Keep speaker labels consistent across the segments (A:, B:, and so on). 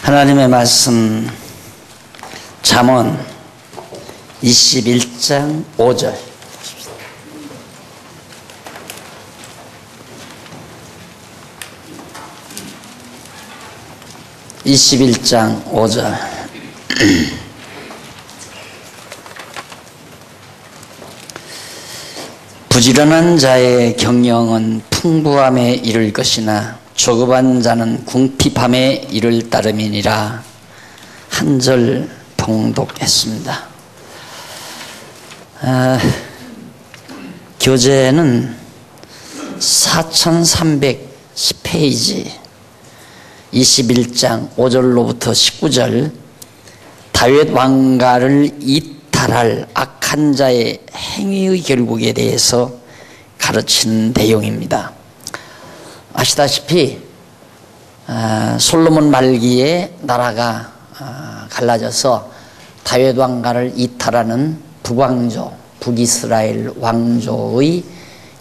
A: 하나님의 말씀 잠언 21장 5절. 부지런한 자의 경영은 풍부함에 이를 것이나 조급한 자는 궁핍함에 이를 따름이니라. 한 절 봉독했습니다. 교재는 4310페이지 21장 5절로부터 19절, 다윗 왕가를 이탈할 악한 자의 행위의 결국에 대해서 가르치는 내용입니다. 아시다시피 솔로몬 말기에 나라가 갈라져서 다윗 왕가를 이탈하는 북왕조, 북이스라엘 왕조의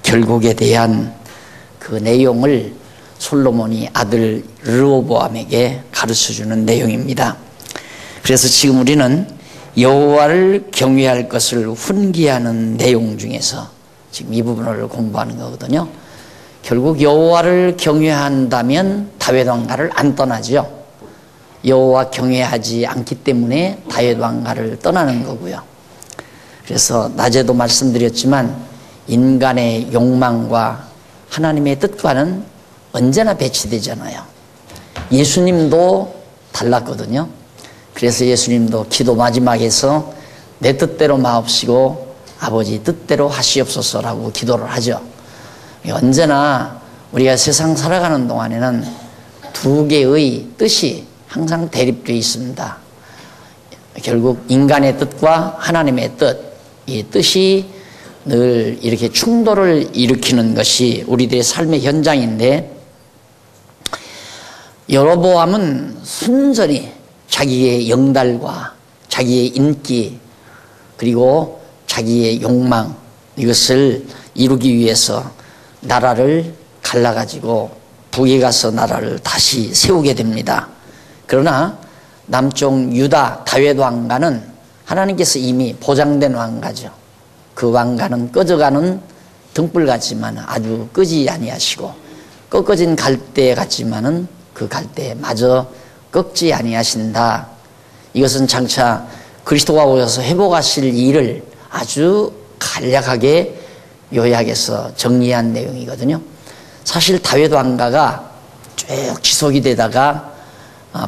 A: 결국에 대한 그 내용을 솔로몬이 아들 르호보암에게 가르쳐주는 내용입니다. 그래서 지금 우리는 여호와를 경외할 것을 훈계하는 내용 중에서 지금 이 부분을 공부하는 거거든요. 결국 여호와를 경외한다면 다윗 왕가를 안 떠나죠. 여호와 경외하지 않기 때문에 다윗 왕가를 떠나는 거고요. 그래서 낮에도 말씀드렸지만 인간의 욕망과 하나님의 뜻과는 언제나 배치되잖아요. 예수님도 달랐거든요. 그래서 예수님도 기도 마지막에서 내 뜻대로 마옵시고 아버지 뜻대로 하시옵소서라고 기도를 하죠. 언제나 우리가 세상 살아가는 동안에는 두 개의 뜻이 항상 대립되어 있습니다. 결국 인간의 뜻과 하나님의 뜻, 이 뜻이 늘 이렇게 충돌을 일으키는 것이 우리들의 삶의 현장인데, 여로보암은 순전히 자기의 영달과 자기의 인기 그리고 자기의 욕망, 이것을 이루기 위해서 나라를 갈라가지고 북에 가서 나라를 다시 세우게 됩니다. 그러나 남쪽 유다 다윗 왕가는 하나님께서 이미 보장된 왕가죠. 그 왕가는 꺼져가는 등불 같지만 아주 끄지 아니하시고, 꺾어진 갈대 같지만은 그 갈대마저 꺾지 아니하신다. 이것은 장차 그리스도가 오셔서 회복하실 일을 아주 간략하게 요약해서 정리한 내용이거든요. 사실 다윗 왕가가 쭉 지속이 되다가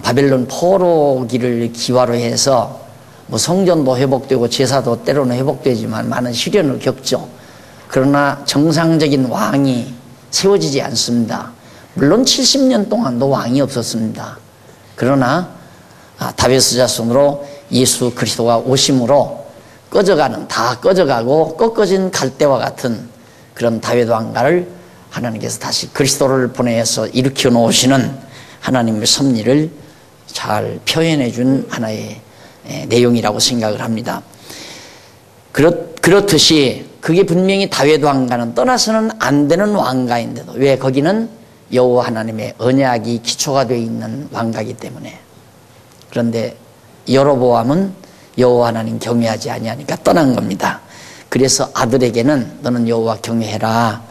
A: 바벨론 포로기를 기화로 해서 뭐 성전도 회복되고 제사도 때로는 회복되지만 많은 시련을 겪죠. 그러나 정상적인 왕이 세워지지 않습니다. 물론 70년 동안도 왕이 없었습니다. 그러나 다윗의 자손으로 예수 그리스도가 오심으로 다 꺼져가고 꺾어진 갈대와 같은 그런 다윗 왕가를 하나님께서 다시 그리스도를 보내서 일으켜 놓으시는 하나님의 섭리를 잘 표현해 준 하나의 내용이라고 생각을 합니다. 그렇듯이 그게 분명히 다윗 왕가는 떠나서는 안 되는 왕가인데도 왜 거기는 여호와 하나님의 언약이 기초가 되어 있는 왕가이기 때문에. 그런데 여로보암은 여호와 하나님 경외하지 아니하니까 떠난 겁니다. 그래서 아들에게는 너는 여호와 경외해라,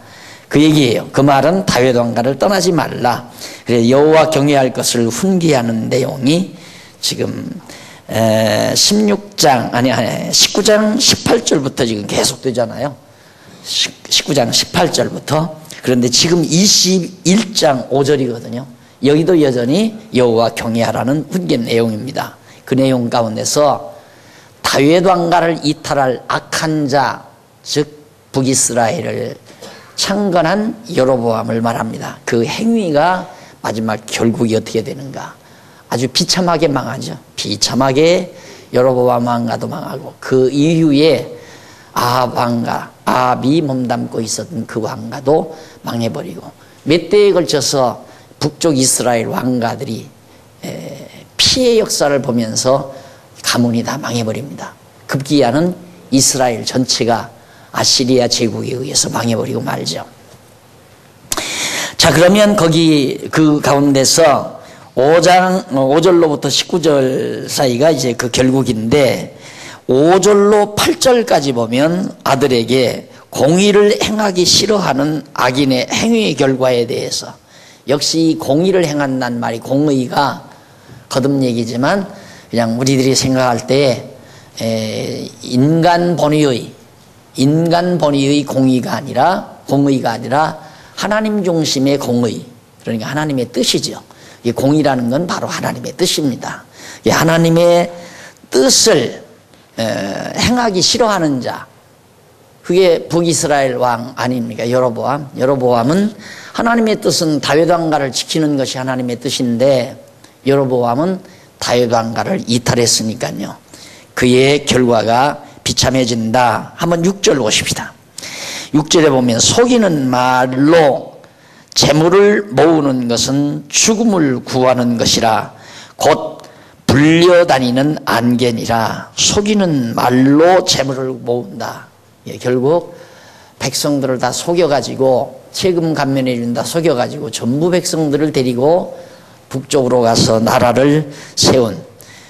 A: 그 얘기예요. 그 말은 다윗 왕가를 떠나지 말라. 그래서 여호와 경외할 것을 훈계하는 내용이 지금 19장 18절부터 지금 계속 되잖아요. 19장 18절부터. 그런데 지금 21장 5절이거든요. 여기도 여전히 여호와 경외하라는 훈계 내용입니다. 그 내용 가운데서 다윗 왕가를 이탈할 악한 자, 즉 북이스라엘을 창건한 여로보암을 말합니다. 그 행위가 마지막 결국이 어떻게 되는가? 아주 비참하게 망하죠. 비참하게 여로보암 왕가도 망하고, 그 이후에 아합 왕가, 아합이 몸담고 있었던 그 왕가도 망해버리고, 몇 대에 걸쳐서 북쪽 이스라엘 왕가들이 피해 역사를 보면서 가문이 다 망해버립니다. 급기야는 이스라엘 전체가 아시리아 제국에 의해서 망해버리고 말죠. 자, 그러면 거기 그 가운데서 5절로부터 19절 사이가 이제 그 결국인데 5절로 8절까지 보면 아들에게 공의를 행하기 싫어하는 악인의 행위의 결과에 대해서 역시 이 공의를 행한다는 말이 공의가 거듭 얘기지만 그냥 우리들이 생각할 때 인간 본의의 공의가 아니라 하나님 중심의 공의, 그러니까 하나님의 뜻이죠. 이 공의라는 건 바로 하나님의 뜻입니다. 하나님의 뜻을 행하기 싫어하는 자, 그게 북이스라엘 왕 아닙니까? 여로보암. 여로보암은 하나님의 뜻은 다윗 왕가를 지키는 것이 하나님의 뜻인데 여로보암은 다윗 왕가를 이탈했으니까요. 그의 결과가 비참해진다. 한번 6절 보십시다. 6절에 보면 속이는 말로 재물을 모으는 것은 죽음을 구하는 것이라 곧 불려다니는 안개니라. 속이는 말로 재물을 모은다. 결국 백성들을 다 속여가지고 세금 감면해 준다 속여가지고 전부 백성들을 데리고 북쪽으로 가서 나라를 세운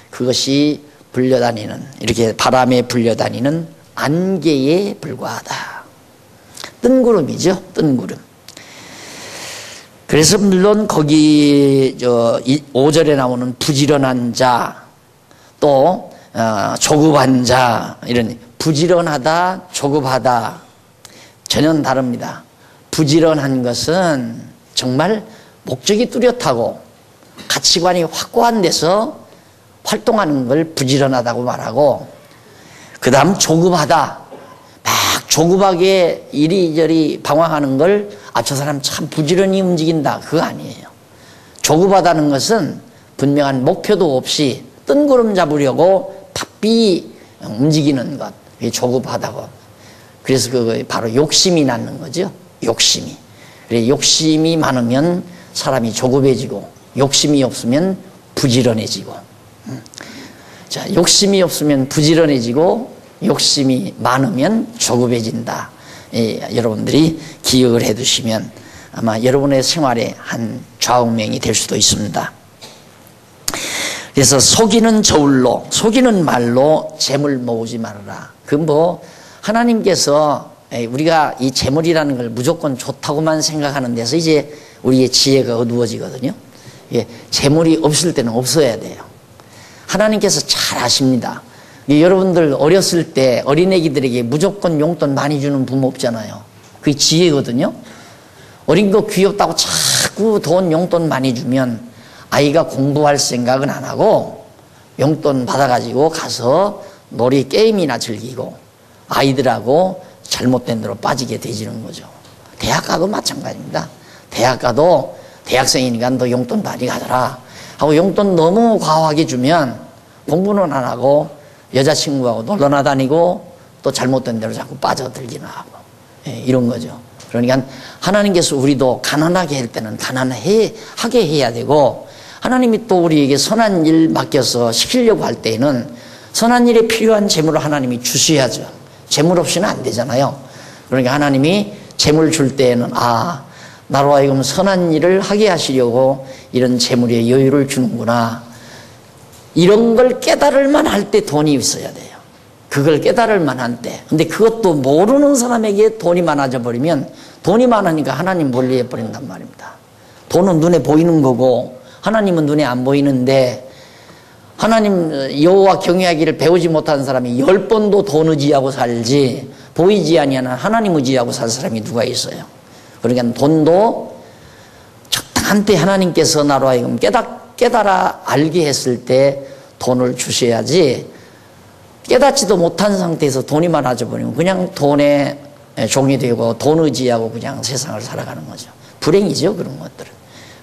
A: 그것이 불려다니는, 이렇게 바람에 불려다니는 안개에 불과하다. 뜬구름이죠. 뜬구름. 그래서 물론 거기 5절에 나오는 부지런한 자, 또 조급한 자, 이런 부지런하다, 조급하다 전혀 다릅니다. 부지런한 것은 정말 목적이 뚜렷하고 가치관이 확고한 데서 활동하는 걸 부지런하다고 말하고, 그 다음 조급하다, 막 조급하게 이리저리 방황하는 걸 저 사람 참 부지런히 움직인다, 그거 아니에요. 조급하다는 것은 분명한 목표도 없이 뜬구름 잡으려고 바삐 움직이는 것, 그게 조급하다고. 그래서 그거 바로 욕심이 낳는 거죠. 욕심이. 그래, 욕심이 많으면 사람이 조급해지고 욕심이 없으면 부지런해지고. 자, 욕심이 없으면 부지런해지고 욕심이 많으면 조급해진다. 여러분들이 기억을 해 두시면 아마 여러분의 생활에 한 좌우명이 될 수도 있습니다. 그래서 속이는 말로 재물 모으지 말아라. 하나님께서 우리가 이 재물이라는 걸 무조건 좋다고만 생각하는 데서 이제 우리의 지혜가 어두워지거든요. 재물이 없을 때는 없어야 돼요. 하나님께서 잘 아십니다. 여러분들 어렸을 때 어린애기들에게 무조건 용돈 많이 주는 부모 없잖아요. 그게 지혜거든요. 어린 거 귀엽다고 자꾸 돈 용돈 많이 주면 아이가 공부할 생각은 안 하고 용돈 받아가지고 가서 놀이 게임이나 즐기고 아이들하고 잘못된 대로 빠지게 되지는 거죠. 대학 가도 마찬가지입니다. 대학 가도 대학생이니까 너 용돈 많이 가져라 하고 용돈 너무 과하게 주면 공부는 안 하고 여자친구하고 놀러나 다니고 또 잘못된 대로 자꾸 빠져들기나 하고 이런 거죠. 그러니까 하나님께서 우리도 가난하게 할 때는 가난하게 해야 되고, 하나님이 또 우리에게 선한 일 맡겨서 시키려고 할 때에는 선한 일에 필요한 재물을 하나님이 주셔야죠. 재물 없이는 안 되잖아요. 그러니까 하나님이 재물 줄 때에는 나로 하여금 선한 일을 하게 하시려고 이런 재물의 여유를 주는구나, 이런 걸 깨달을 만할 때 돈이 있어야 돼요. 그걸 깨달을 만한 때. 근데 그것도 모르는 사람에게 돈이 많아져 버리면 돈이 많으니까 하나님 멀리해 버린단 말입니다. 돈은 눈에 보이는 거고 하나님은 눈에 안 보이는데, 하나님 여호와 경외하기를 배우지 못한 사람이 10번도 돈 의지하고 살지 보이지 아니하는 하나님 의지하고 살 사람이 누가 있어요. 그러니까 돈도 적당한 때 하나님께서 나로 하여금 깨달아 알게 했을 때 돈을 주셔야지, 깨닫지도 못한 상태에서 돈이 많아져 버리면 그냥 돈에 종이 되고 돈 의지하고 그냥 세상을 살아가는 거죠. 불행이죠, 그런 것들은.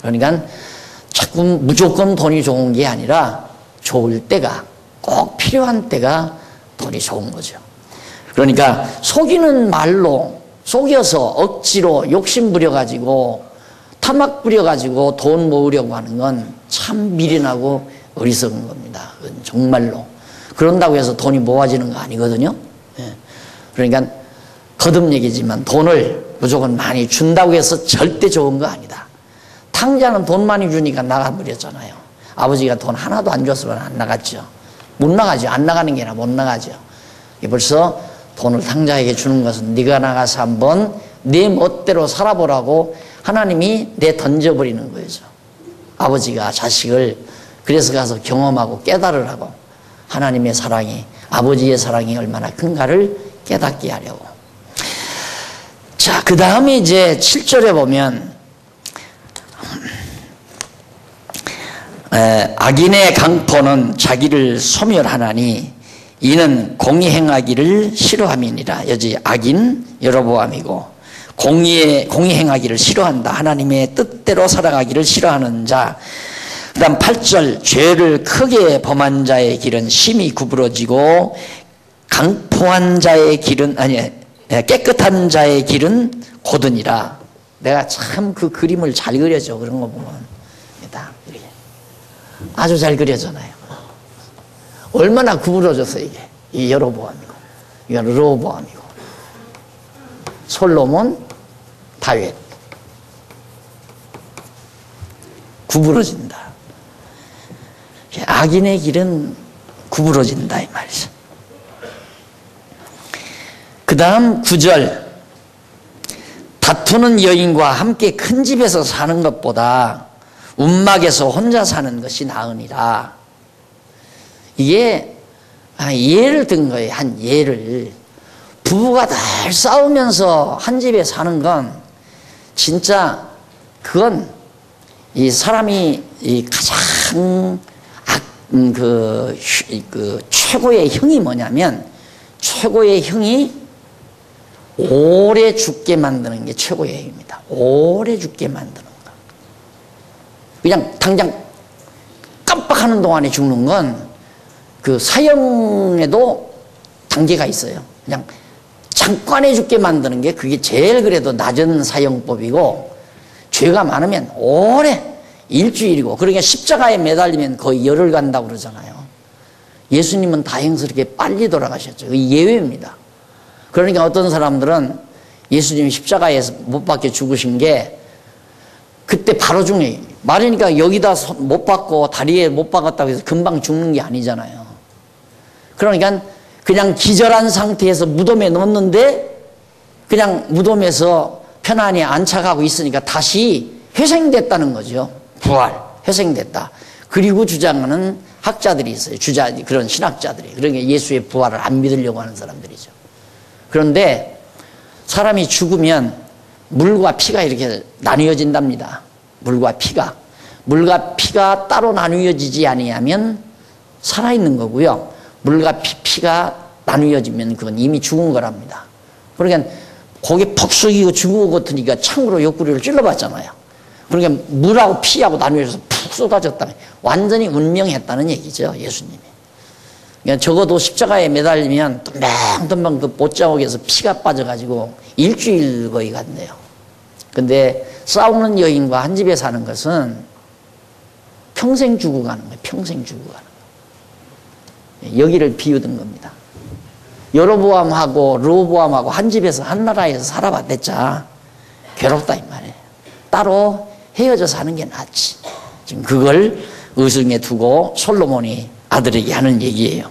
A: 그러니까 자꾸 무조건 돈이 좋은 게 아니라 좋을 때가, 꼭 필요한 때가 돈이 좋은 거죠. 그러니까 속이는 말로 속여서 억지로 욕심 부려가지고 타막 부려가지고 돈 모으려고 하는 건 참 미련하고 어리석은 겁니다. 정말로. 그런다고 해서 돈이 모아지는 거 아니거든요. 그러니까 거듭 얘기지만 돈을 무조건 많이 준다고 해서 절대 좋은 거 아니다. 탕자는 돈 많이 주니까 나가버렸잖아요. 아버지가 돈 하나도 안 줬으면 안 나갔죠. 못 나가죠. 안 나가는 게 아니라 못 나가죠. 벌써 돈을 상자에게 주는 것은 네가 나가서 한번 네 멋대로 살아보라고 하나님이 내 던져버리는 거죠. 아버지가 자식을 그래서 가서 경험하고 깨달으라고 하나님의 사랑이, 아버지의 사랑이 얼마나 큰가를 깨닫게 하려고. 자, 그 다음에 이제 7절에 보면 악인의 강포는 자기를 소멸하나니 이는 공의 행하기를 싫어함이니라. 여기 악인 여로보암이고 공의 행하기를 싫어한다. 하나님의 뜻대로 살아가기를 싫어하는 자. 그 다음 8절 죄를 크게 범한 자의 길은 심히 구부러지고 강포한 자의 길은 깨끗한 자의 길은 고드니라. 내가 참 그 그림을 잘 그려줘. 그런 거 보면 아주 잘 그려잖아요. 얼마나 구부러졌어 이게. 이 여로보암이고 이건 르호보암이고 솔로몬, 다윗. 구부러진다. 악인의 길은 구부러진다 이 말이죠. 그 다음 9절 다투는 여인과 함께 큰 집에서 사는 것보다 움막에서 혼자 사는 것이 나으니라. 이게 예를 든 거예요. 한 예를. 부부가 늘 싸우면서 한 집에 사는 건 진짜 그건 이 사람이 이 가장 최고의 형이 뭐냐면 최고의 형이 오래 죽게 만드는 게 최고의 형입니다. 오래 죽게 만드는 거. 그냥 당장 깜빡하는 동안에 죽는 건 그 사형에도 단계가 있어요. 그냥 잠깐에 죽게 만드는 게 그게 제일 그래도 낮은 사형법이고 죄가 많으면 오래 일주일이고 그러니까 십자가에 매달리면 거의 열흘 간다고 그러잖아요. 예수님은 다행스럽게 빨리 돌아가셨죠. 그 예외입니다. 그러니까 어떤 사람들은 예수님이 십자가에서 못 박혀 죽으신 게 그때 바로 죽네. 말이니까 여기다 못 박고 다리에 못 박았다고 해서 금방 죽는 게 아니잖아요. 그러니까 그냥 기절한 상태에서 무덤에 넣었는데 그냥 무덤에서 편안히 안착하고 있으니까 다시 회생됐다는 거죠. 부활, 회생됐다. 그리고 주장하는 학자들이 있어요. 그런 신학자들이. 그러니까 예수의 부활을 안 믿으려고 하는 사람들이죠. 그런데 사람이 죽으면 물과 피가 이렇게 나뉘어진답니다. 물과 피가 따로 나뉘어지지 아니하면 살아있는 거고요. 물과 피가 나뉘어지면 그건 이미 죽은 거랍니다. 그러니까 거기 퍽 썩이고 죽은 것 같으니까 창으로 옆구리를 찔러봤잖아요. 그러니까 물하고 피하고 나뉘어져서 푹 쏟아졌다면 완전히 운명했다는 얘기죠. 예수님이. 그러니까 적어도 십자가에 매달리면 덤벙덤벙 그 못자국에서 피가 빠져가지고 일주일 거의 갔네요. 근데 싸우는 여인과 한 집에 사는 것은 평생 주고 가는 거예요. 평생 주고 가는 거예요. 여기를 비유든 겁니다. 여로보암하고 르호보암하고 한 집에서 한 나라에서 살아봤댔자 괴롭다 이 말이에요. 따로 헤어져 사는 게 낫지. 지금 그걸 의중에 두고 솔로몬이 아들에게 하는 얘기예요.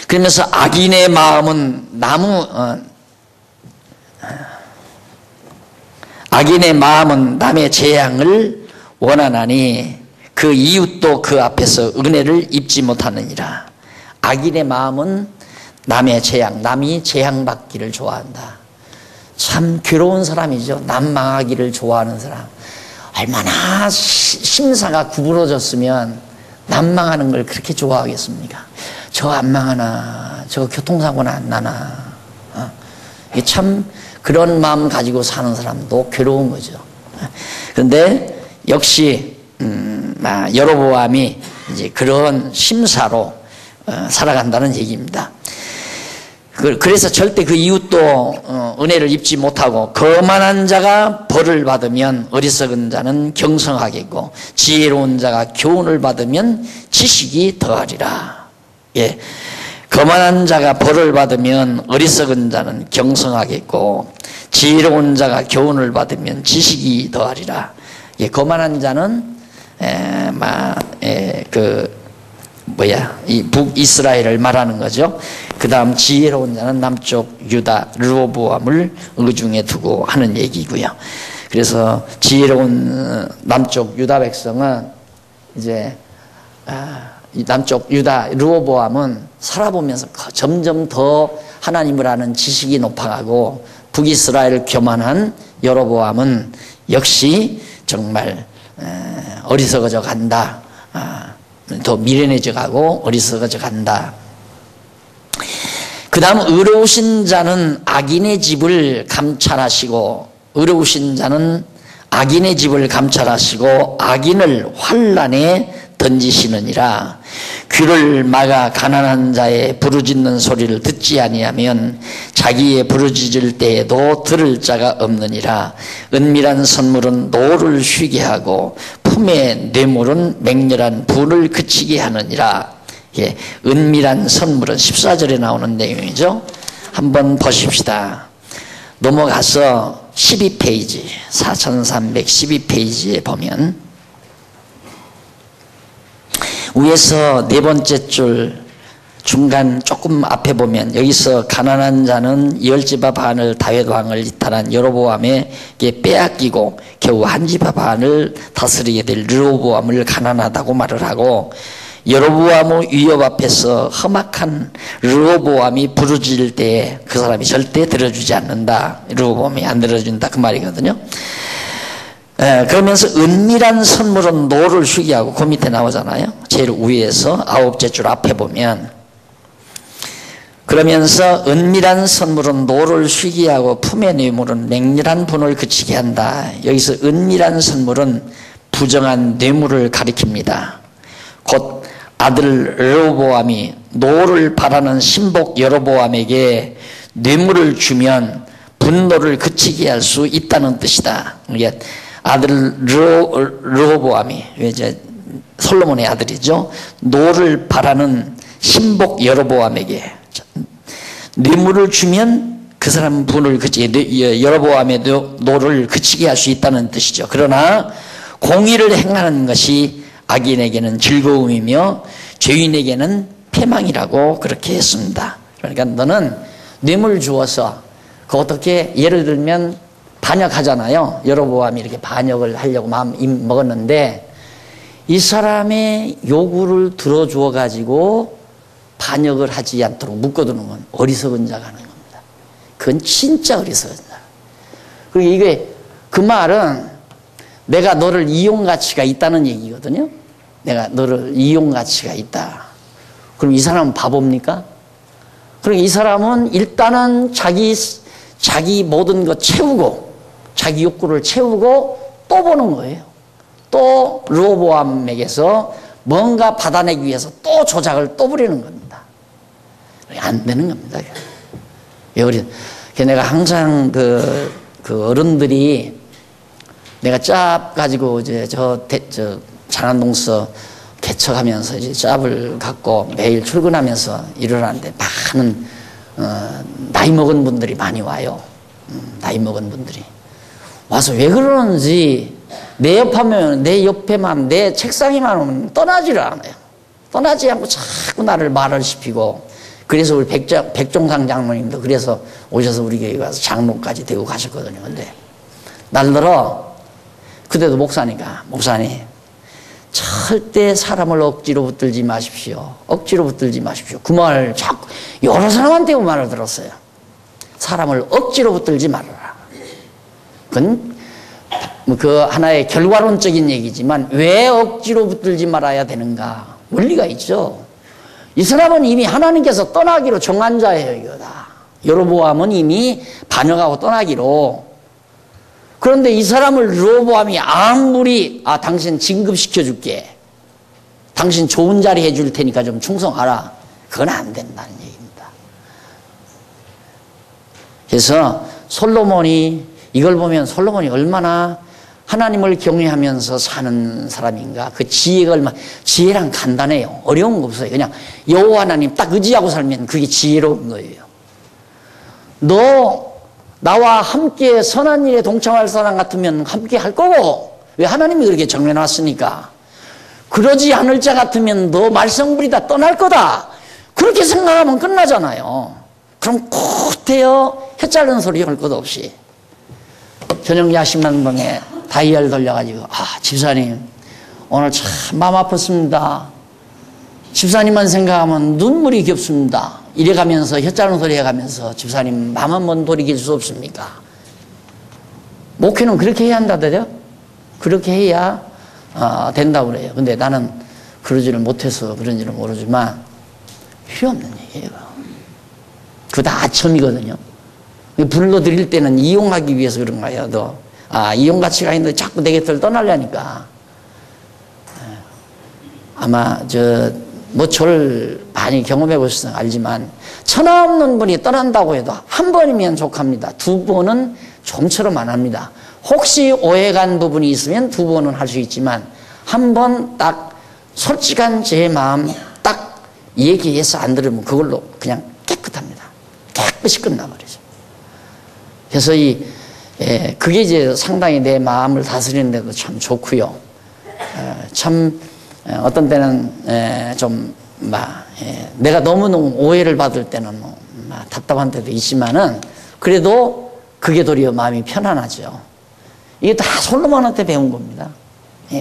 A: 그러면서 악인의 마음은 악인의 마음은 남의 재앙을 원하나니 그 이웃도 그 앞에서 은혜를 입지 못하느니라. 악인의 마음은 남의 재앙, 남이 재앙받기를 좋아한다. 참 괴로운 사람이죠. 남 망하기를 좋아하는 사람. 얼마나 심사가 구부러졌으면 남 망하는 걸 그렇게 좋아하겠습니까? 저 안 망하나, 저 교통사고나 안 나나. 이게 참 그런 마음 가지고 사는 사람도 괴로운 거죠. 그런데 역시 여로보암이 이제 그런 심사로 살아간다는 얘기입니다. 그래서 절대 그 이웃도 은혜를 입지 못하고 거만한 자가 벌을 받으면 어리석은 자는 경성하겠고 지혜로운 자가 교훈을 받으면 지식이 더하리라. 예, 거만한 자가 벌을 받으면 어리석은 자는 경성하겠고 지혜로운 자가 교훈을 받으면 지식이 더하리라. 예, 거만한 자는 이 북이스라엘을 말하는 거죠. 그 다음 지혜로운 자는 남쪽 유다 르호보암을 의중에 두고 하는 얘기고요. 그래서 지혜로운 남쪽 유다 백성은 이제 이 남쪽 유다 르호보암은 살아보면서 점점 더 하나님을 아는 지식이 높아가고, 북이스라엘 교만한 여로보암은 역시 정말 어리석어져 간다. 더 미련해져 가고 어리석어져 간다. 그 다음 의로우신 자는 악인의 집을 감찰하시고, 의로우신 자는 악인의 집을 감찰하시고 악인을 환난에 던지시느니라. 귀를 막아 가난한 자의 부르짖는 소리를 듣지 아니하면 자기의 부르짖을 때에도 들을 자가 없느니라. 은밀한 선물은 노를 쉬게 하고 품의 뇌물은 맹렬한 분을 그치게 하느니라. 예, 은밀한 선물은 14절에 나오는 내용이죠. 한번 보십시다. 넘어가서 12페이지 4312페이지에 보면 위에서 네 번째 줄 중간 조금 앞에 보면, 여기서 가난한 자는 10지파 반을 다윗 왕을 이탈한 여로보암에게 빼앗기고 겨우 한 지파 반을 다스리게 될 르호보암을 가난하다고 말을 하고, 여로보암의 위협 앞에서 험악한 르호보암이 부르짖을 때에 그 사람이 절대 들어주지 않는다. 르호보암이 안 들어준다 그 말이거든요. 그러면서 은밀한 선물은 노를 쉬게 하고, 그 밑에 나오잖아요. 제일 위에서 9째 줄 앞에 보면, 그러면서 은밀한 선물은 노를 쉬게 하고 품의 뇌물은 맹렬한 분을 그치게 한다. 여기서 은밀한 선물은 부정한 뇌물을 가리킵니다. 곧 아들 르호보암이 노를 바라는 신복 여로보암에게 뇌물을 주면 분노를 그치게 할 수 있다는 뜻이다. 이게 아들 르호보암이, 이제 솔로몬의 아들이죠. 노를 바라는 신복 여로보암에게 뇌물을 주면 그 사람 분을 여로보암의 노를 그치게 할 수 있다는 뜻이죠. 그러나 공의를 행하는 것이 악인에게는 즐거움이며 죄인에게는 패망이라고 그렇게 했습니다. 그러니까 너는 뇌물 주어서 그 어떻게, 예를 들면 반역하잖아요. 여로보암이 이렇게 반역을 하려고 마음 먹었는데 이 사람의 요구를 들어주어 가지고 반역을 하지 않도록 묶어두는 건 어리석은 자가 하는 겁니다. 그건 진짜 어리석은 자. 그리고 이게, 그 말은 내가 너를 이용 가치가 있다는 얘기거든요. 내가 너를 이용 가치가 있다. 그럼 이 사람은 바보입니까? 그러니까 이 사람은 일단은 자기 모든 것 채우고, 자기 욕구를 채우고 또 보는 거예요. 또 르호보암에게서 뭔가 받아내기 위해서 또 조작을 또 부리는 겁니다. 안 되는 겁니다. 내가 항상 그 어른들이, 내가 짭 가지고 이제 저 장안동서 개척하면서 이제 짭을 갖고 매일 출근하면서 일을 하는데 많은 나이 먹은 분들이 많이 와요. 나이 먹은 분들이 와서 왜 그러는지, 내 옆에만 내 책상에만 오면 떠나지를 않아요. 떠나지 않고 자꾸 나를 말을 시키고, 그래서 우리 백종상 장로님도 그래서 오셔서 우리 교회 가서 장로까지 되고 가셨거든요. 근데 날들어 그때도 목사니까, 목사님 절대 사람을 억지로 붙들지 마십시오. 억지로 붙들지 마십시오. 그 말 자꾸 여러 사람한테 그 말을 들었어요. 사람을 억지로 붙들지 말아라. 그건 그 하나의 결과론적인 얘기지만 왜 억지로 붙들지 말아야 되는가? 원리가 있죠. 이 사람은 이미 하나님께서 떠나기로 정한 자예요. 이거다. 여로보암은 이미 반역하고 떠나기로. 그런데 이 사람을 르호보암이 아무리 당신 진급시켜줄게, 당신 좋은 자리 해줄 테니까 좀 충성하라, 그건 안 된다는 얘기입니다. 그래서 솔로몬이, 이걸 보면 솔로몬이 얼마나 하나님을 경외하면서 사는 사람인가. 그 지혜가 얼마나, 지혜란 간단해요. 어려운 거 없어요. 그냥 여호와 하나님 딱 의지하고 살면 그게 지혜로운 거예요. 너 나와 함께 선한 일에 동참할 사람 같으면 함께 할 거고, 왜 하나님이 그렇게 정해놨으니까. 그러지 않을 자 같으면 너 말썽부리다 떠날 거다. 그렇게 생각하면 끝나잖아요. 그럼 콧대어 혀자른 소리 할 것 없이 저녁 야식만방에 다이얼 돌려가지고 집사님 오늘 참 마음 아팠습니다. 집사님만 생각하면 눈물이 겹습니다. 이래가면서 혀자른 소리 해가면서 집사님 마음 한번 돌이킬 수 없습니까? 목회는 그렇게 해야 한다더래요. 그렇게 해야 된다고 그래요. 근데 나는 그러지를 못해서 그런지는 모르지만 필요 없는 얘기예요. 그거 다 아첨이거든요. 불러드릴 때는 이용하기 위해서 그런 거예요. 너 이용 가치가 있는데 자꾸 내 곁을 떠나려니까. 아마 저를 많이 경험해 보셔서 알지만 천하 없는 분이 떠난다고 해도 한 번이면 족합니다. 두 번은 좀처럼 안 합니다. 혹시 오해간 부분이 있으면 두 번은 할 수 있지만 한 번 딱 솔직한 제 마음 딱 얘기해서 안 들으면 그걸로 그냥 깨끗합니다. 깨끗이 끝나버리죠. 그래서 그게 이제 상당히 내 마음을 다스리는 데도 참 좋고요. 참 어떤 때는 내가 너무너무 오해를 받을 때는 답답한 때도 있지만은 그래도 그게 도리어 마음이 편안하죠. 이게 다 솔로몬한테 배운 겁니다.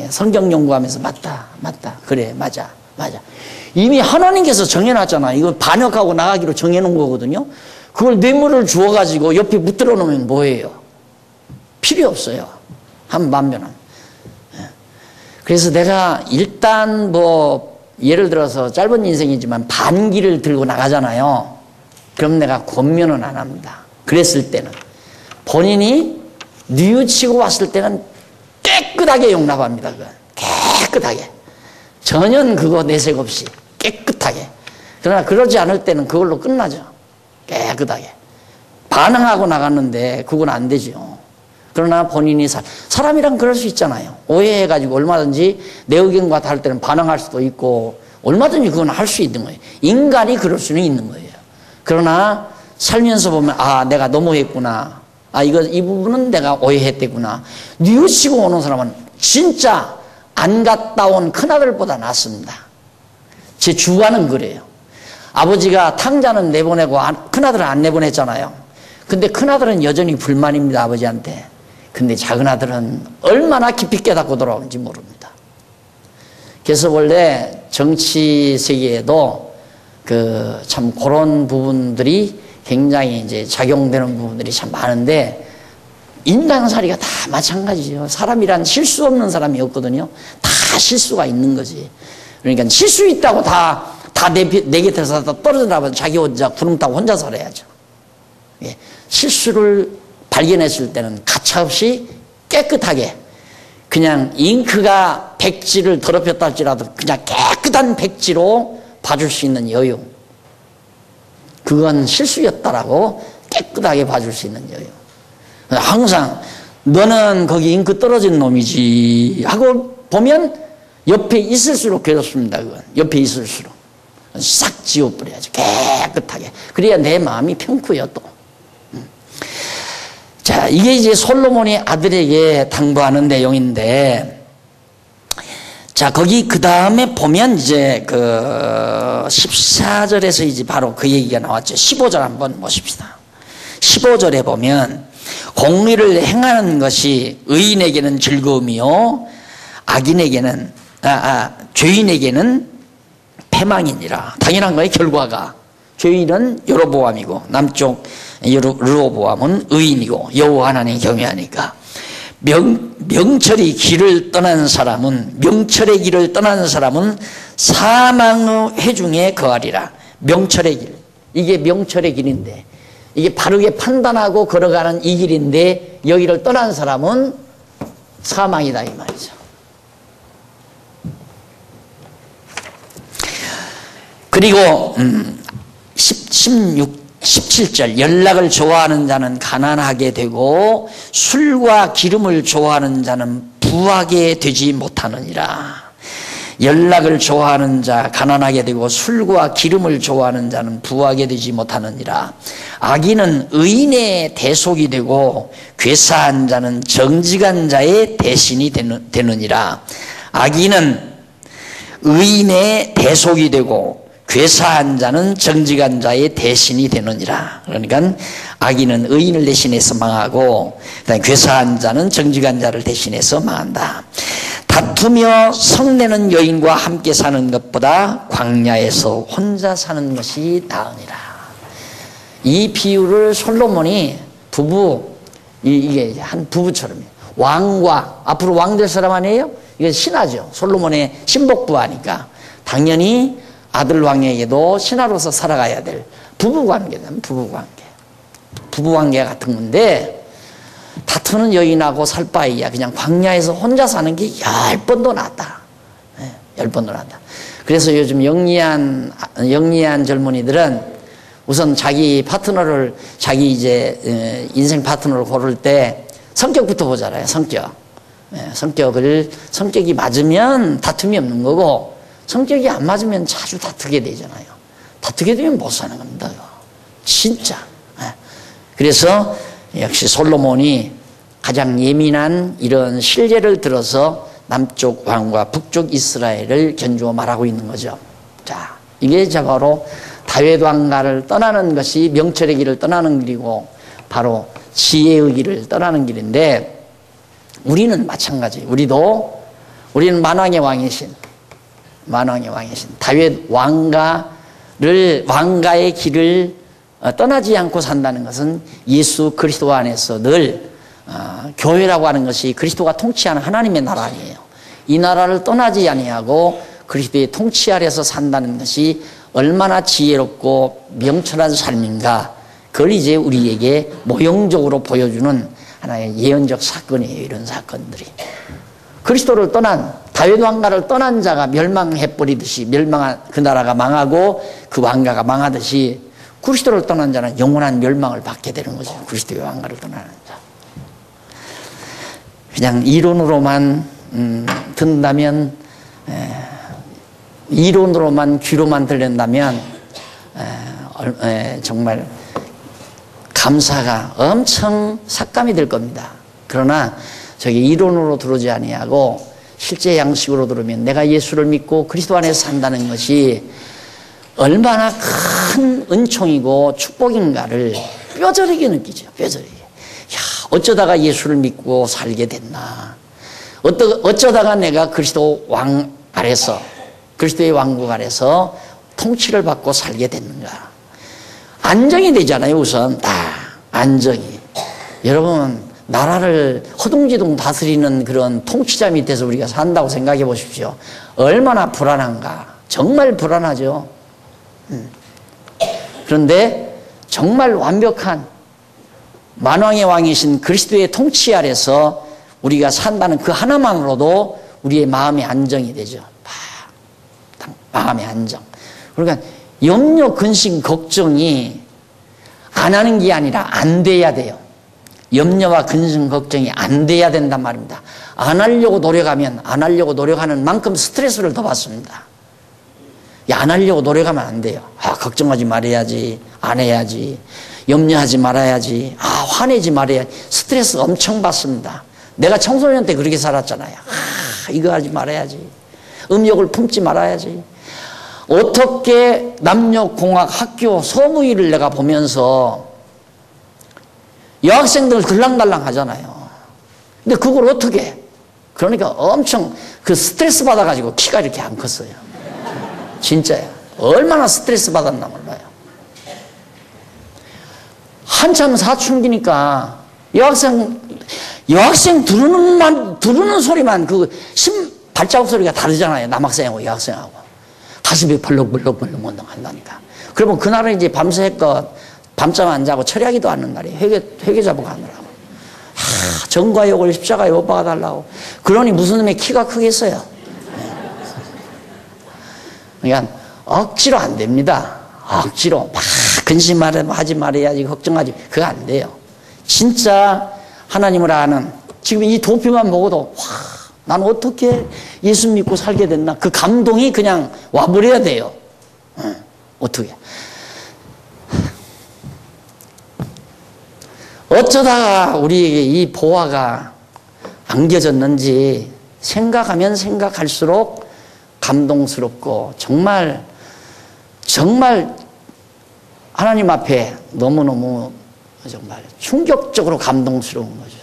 A: 성경 연구하면서 맞다 그래 맞아 이미 하나님께서 정해놨잖아. 이거 반역하고 나가기로 정해놓은 거거든요. 그걸 뇌물을 주어가지고 옆에 붙들어 놓으면 뭐예요? 필요 없어요. 한 반면은. 그래서 내가 일단 예를 들어서 짧은 인생이지만 반기를 들고 나가잖아요. 그럼 내가 권면은 안 합니다. 그랬을 때는 본인이 뉘우치고 왔을 때는 깨끗하게 용납합니다. 그건. 깨끗하게. 전혀 그거 내색 없이 깨끗하게. 그러나 그러지 않을 때는 그걸로 끝나죠. 깨끗하게. 반응하고 나갔는데 그건 안 되죠. 그러나 본인이 사람이란 그럴 수 있잖아요. 오해해가지고 얼마든지 내 의견과 다를 때는 반응할 수도 있고 얼마든지 그건 할 수 있는 거예요. 인간이 그럴 수는 있는 거예요. 그러나 살면서 보면 내가 너무했구나. 이 부분은 내가 오해했대구나. 뉘우치고 오는 사람은 진짜 안 갔다 온 큰아들보다 낫습니다. 제 주관은 그래요. 아버지가 탕자는 내보내고 큰아들은 안 내보냈잖아요. 근데 큰아들은 여전히 불만입니다. 아버지한테. 근데 작은아들은 얼마나 깊이 깨닫고 돌아오는지 모릅니다. 그래서 원래 정치 세계에도 참 그런 부분들이 굉장히 이제 작용되는 부분들이 참 많은데 인간살이가 다 마찬가지죠. 사람이란 실수 없는 사람이 없거든요. 다 실수가 있는 거지. 그러니까 실수 있다고 다 내 곁에서 떨어져 나가면 자기 혼자 구름 타고 혼자 살아야죠. 실수를 발견했을 때는 가차없이 깨끗하게 그냥 잉크가 백지를 더럽혔다 할지라도 그냥 깨끗한 백지로 봐줄 수 있는 여유. 그건 실수였다라고 깨끗하게 봐줄 수 있는 여유. 항상 너는 거기 잉크 떨어진 놈이지 하고 보면 옆에 있을수록 괴롭습니다. 그건 옆에 있을수록 싹 지워버려야죠. 깨끗하게. 그래야 내 마음이 평구요 또. 자, 이게 이제 솔로몬이 아들에게 당부하는 내용인데, 자, 거기 그 다음에 보면 이제 14절에서 이제 바로 그 얘기가 나왔죠. 15절 한번 보십시다. 15절에 보면 공의를 행하는 것이 의인에게는 즐거움이요 죄인에게는 패망이니라. 당연한 거예요. 결과가. 죄인은 여로보암이고 남쪽 르호보암은 의인이고 여호와 하나님 경외하니까 명철의 길을 떠난 사람은 사망의 회중에 거하리라. 명철의 길. 이게 명철의 길인데 이게 바르게 판단하고 걸어가는 이 길인데 여기를 떠난 사람은 사망이다 이 말이죠. 그리고 17절 연락을 좋아하는 자는 가난하게 되고 술과 기름을 좋아하는 자는 부하게 되지 못하느니라. 연락을 좋아하는 자 가난하게 되고 술과 기름을 좋아하는 자는 부하게 되지 못하느니라. 악인은 의인의 대속이 되고 괴사한 자는 정직한 자의 대신이 되느니라. 악인은 의인의 대속이 되고 괴사한 자는 정직한 자의 대신이 되느니라. 그러니까 악인은 의인을 대신해서 망하고 그다음에 괴사한 자는 정직한 자를 대신해서 망한다. 다투며 성내는 여인과 함께 사는 것보다 광야에서 혼자 사는 것이 나으니라. 이 비유를 솔로몬이 이게 한 부부처럼 왕과 앞으로 왕 될 사람 아니에요? 이게 신하죠. 솔로몬의 신복부하니까 당연히 아들 왕에게도 신하로서 살아가야 될 부부관계는 부부관계 같은 건데 다투는 여인하고 살 바에야 그냥 광야에서 혼자 사는 게 10번도 낫다. 10번도 낫다. 그래서 요즘 영리한 젊은이들은 우선 자기 파트너를 자기 이제 인생 파트너를 고를 때 성격부터 보잖아요. 성격이 맞으면 다툼이 없는 거고 성격이 안 맞으면 자주 다투게 되잖아요. 다투게 되면 못 사는 겁니다. 진짜. 그래서 역시 솔로몬이 가장 예민한 이런 실례를 들어서 남쪽 왕과 북쪽 이스라엘을 견주어 말하고 있는 거죠. 자, 이게 바로 다윗 왕가를 떠나는 것이 명철의 길을 떠나는 길이고 바로 지혜의 길을 떠나는 길인데 우리는 마찬가지. 우리는 만왕의 왕이신 다윗 왕가의 길을 떠나지 않고 산다는 것은 예수 그리스도 안에서 늘 교회라고 하는 것이 그리스도가 통치하는 하나님의 나라 아니에요. 이 나라를 떠나지 아니하고 그리스도의 통치 아래서 산다는 것이 얼마나 지혜롭고 명철한 삶인가, 그걸 이제 우리에게 모형적으로 보여주는 하나의 예언적 사건이에요. 이런 사건들이. 그리스도를 떠난 다윗 왕가를 떠난 자가 멸망해버리듯이 멸망한 그 나라가 망하고 그 왕가가 망하듯이 그리스도를 떠난 자는 영원한 멸망을 받게 되는 거죠. 그리스도의 왕가를 떠나는 자. 그냥 이론으로만 듣는다면 이론으로만 귀로만 들린다면 정말 감사가 엄청 삭감이 될 겁니다. 그러나 저기 이론으로 들어오지 아니하고 실제 양식으로 들으면 내가 예수를 믿고 그리스도 안에서 산다는 것이 얼마나 큰 은총이고 축복인가를 뼈저리게 느끼죠. 뼈저리게. 어쩌다가 예수를 믿고 살게 됐나. 어쩌다가 내가 그리스도 왕 아래서, 그리스도의 왕국 아래서 통치를 받고 살게 됐는가. 안정이 되잖아요. 우선 안정이. 여러분, 나라를 허둥지둥 다스리는 그런 통치자 밑에서 우리가 산다고 생각해 보십시오. 얼마나 불안한가. 정말 불안하죠. 그런데 정말 완벽한 만왕의 왕이신 그리스도의 통치 아래서 우리가 산다는 그 하나만으로도 우리의 마음의 안정이 되죠. 마음의 안정. 그러니까 염려, 근심, 걱정이 안 하는 게 아니라 안 돼야 돼요. 염려와 근심, 걱정이 안 돼야 된단 말입니다. 안 하려고 노력하는 만큼 스트레스를 더 받습니다. 안 하려고 노력하면 안 돼요. 걱정하지 말아야지, 안 해야지, 염려하지 말아야지, 화내지 말아야지. 스트레스 엄청 받습니다. 내가 청소년 때 그렇게 살았잖아요. 이거 하지 말아야지, 음욕을 품지 말아야지. 어떻게 남녀공학 학교 소무위를 내가 보면서 여학생들 들랑달랑 하잖아요. 근데 그걸 어떻게 해? 그러니까 엄청 그 스트레스 받아가지고 키가 이렇게 안 컸어요. 진짜요. 얼마나 스트레스 받았나 몰라요. 한참 사춘기니까 여학생 들으는 소리만 그 발자국 소리가 다르잖아요. 남학생하고 여학생하고. 가슴이 벌렁벌렁 한다니까. 그러면 그날은 이제 밤새껏 밤잠 안 자고 철야기도 하는 날이에요. 회개 잡고 가느라고. 정과 욕을 십자가에 못 박아달라고. 그러니 무슨 놈의 키가 크겠어요. 그러니까 억지로 안 됩니다. 억지로 막 근심하지 말아야지, 걱정하지, 그거 안 돼요. 진짜 하나님을 아는, 지금 이 도표만 보고도 난 어떻게 예수 믿고 살게 됐나, 그 감동이 그냥 와버려야 돼요. 어떻게 어쩌다가 우리에게 이 보화가 안겨졌는지 생각하면 생각할수록 감동스럽고 정말 하나님 앞에 너무너무 정말 충격적으로 감동스러운 거죠.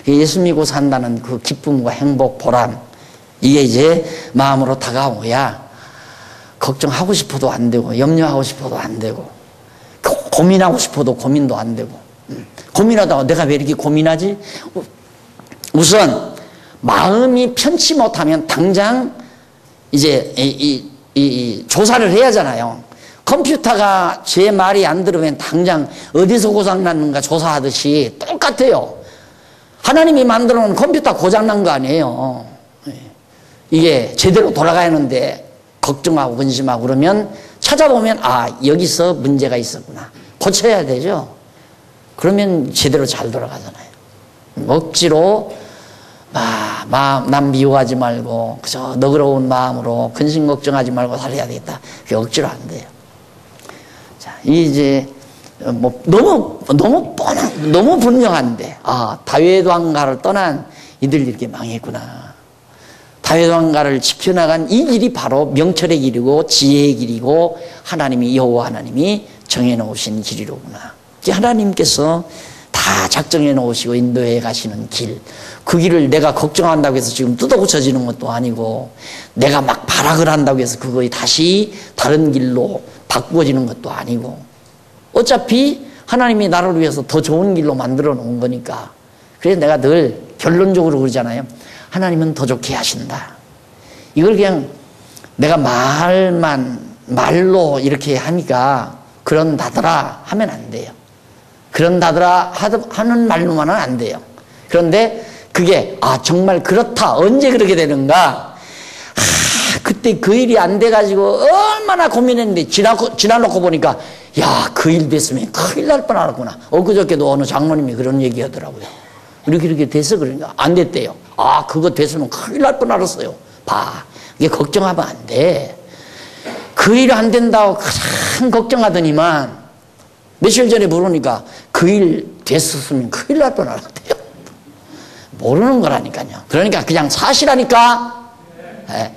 A: 예수 믿고 산다는 그 기쁨과 행복, 보람, 이게 이제 마음으로 다가오야 걱정하고 싶어도 안 되고, 염려하고 싶어도 안 되고, 고민하고 싶어도 고민도 안 되고, 고민하다가 내가 왜 이렇게 고민하지? 우선 마음이 편치 못하면 당장 이제 이 조사를 해야 하잖아요. 컴퓨터가 제 말이 안 들으면 당장 어디서 고장났는가 조사하듯이 똑같아요. 하나님이 만들어 놓은 컴퓨터 고장난 거 아니에요. 이게 제대로 돌아가는데 걱정하고 근심하고 그러면 찾아보면 여기서 문제가 있었구나. 고쳐야 되죠. 그러면 제대로 잘 돌아가잖아요. 억지로 남 미워하지 말고 그저 너그러운 마음으로 근심 걱정하지 말고 살아야 되겠다. 그게 억지로 안 돼요. 자, 이제 너무 분명한데 다윗 왕가를 떠난 이들 이렇게 망했구나. 다윗 왕가를 지켜나간 이 길이 바로 명철의 길이고 지혜의 길이고 하나님이 여호와 하나님이 정해놓으신 길이로구나. 하나님께서 다 작정해 놓으시고 인도해 가시는 길, 그 길을 내가 걱정한다고 해서 지금 뜯어 고쳐지는 것도 아니고 내가 막 발악을 한다고 해서 그거에 다시 다른 길로 바꾸어지는 것도 아니고 어차피 하나님이 나를 위해서 더 좋은 길로 만들어 놓은 거니까. 그래서 내가 늘 결론적으로 그러잖아요. 하나님은 더 좋게 하신다. 이걸 그냥 내가 말로 이렇게 하니까 그런다더라 하면 안 돼요. 그런다더라 하는 말로만은 안 돼요. 그런데 그게 정말 그렇다. 언제 그렇게 되는가? 그때 그 일이 안 돼가지고 얼마나 고민했는데 지나놓고 보니까 그 일 됐으면 큰일 날 뻔하구나. 엊그저께도 어느 장로님이 그런 얘기 하더라고요. 이렇게 돼서 그러니까 안 됐대요. 그거 됐으면 큰일 날 뻔하았어요. 이게 걱정하면 안 돼. 그 일 안 된다고 가장 걱정하더니만 며칠 전에 물으니까 그 일 됐었으면 큰일 날 뻔하대요. 모르는 거라니까요. 그러니까 그냥 사시라니까. 네.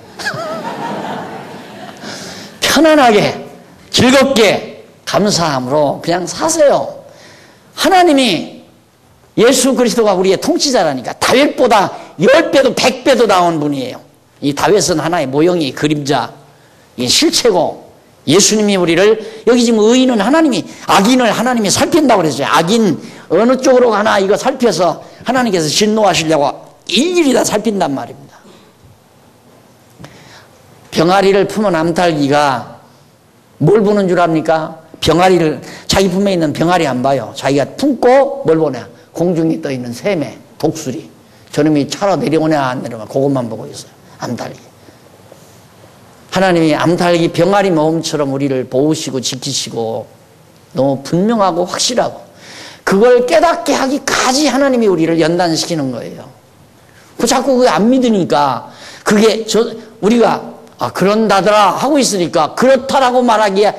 A: 편안하게 즐겁게 감사함으로 그냥 사세요. 하나님이 예수 그리스도가 우리의 통치자라니까. 다윗보다 10배도 100배도 나은 분이에요. 이 다윗은 하나의 모형이 그림자, 이 실체고 예수님이 우리를 여기 지금 의인은 하나님이 악인을 하나님이 살핀다고 그랬어요. 악인 어느 쪽으로 가나 이거 살펴서 하나님께서 진노하시려고 일일이 다 살핀단 말입니다. 병아리를 품은 암탉이가 뭘 보는 줄 압니까? 병아리를 자기 품에 있는 병아리 안 봐요. 자기가 품고 뭘 보냐? 공중에 떠 있는 샘에 독수리. 저놈이 차로 내려오냐 안 내려오냐 그것만 보고 있어요. 암탉이. 하나님이 암탉이 병아리 모음처럼 우리를 보호시고 지키시고 너무 분명하고 확실하고 그걸 깨닫게 하기까지 하나님이 우리를 연단시키는 거예요. 자꾸 그게 안 믿으니까 그게 우리가 그런다더라 하고 있으니까 그렇다라고 말하게